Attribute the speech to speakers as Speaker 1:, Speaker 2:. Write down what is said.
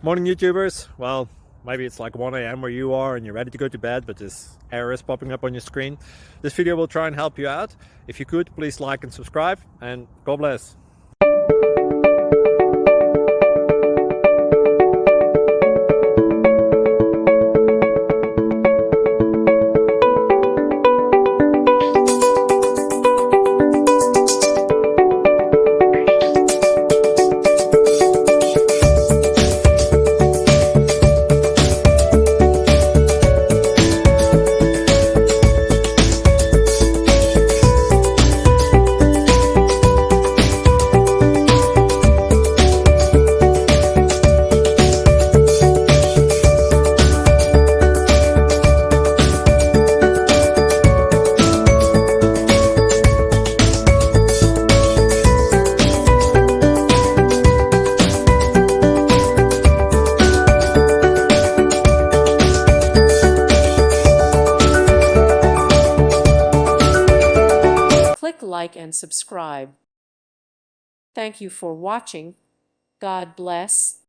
Speaker 1: Morning YouTubers. Well, maybe it's like 1 a.m. where you are and you're ready to go to bed, but this error is popping up on your screen. This video will try and help you out. If you could, please like and subscribe, and God bless.
Speaker 2: Click like and subscribe. Thank you for watching. God bless.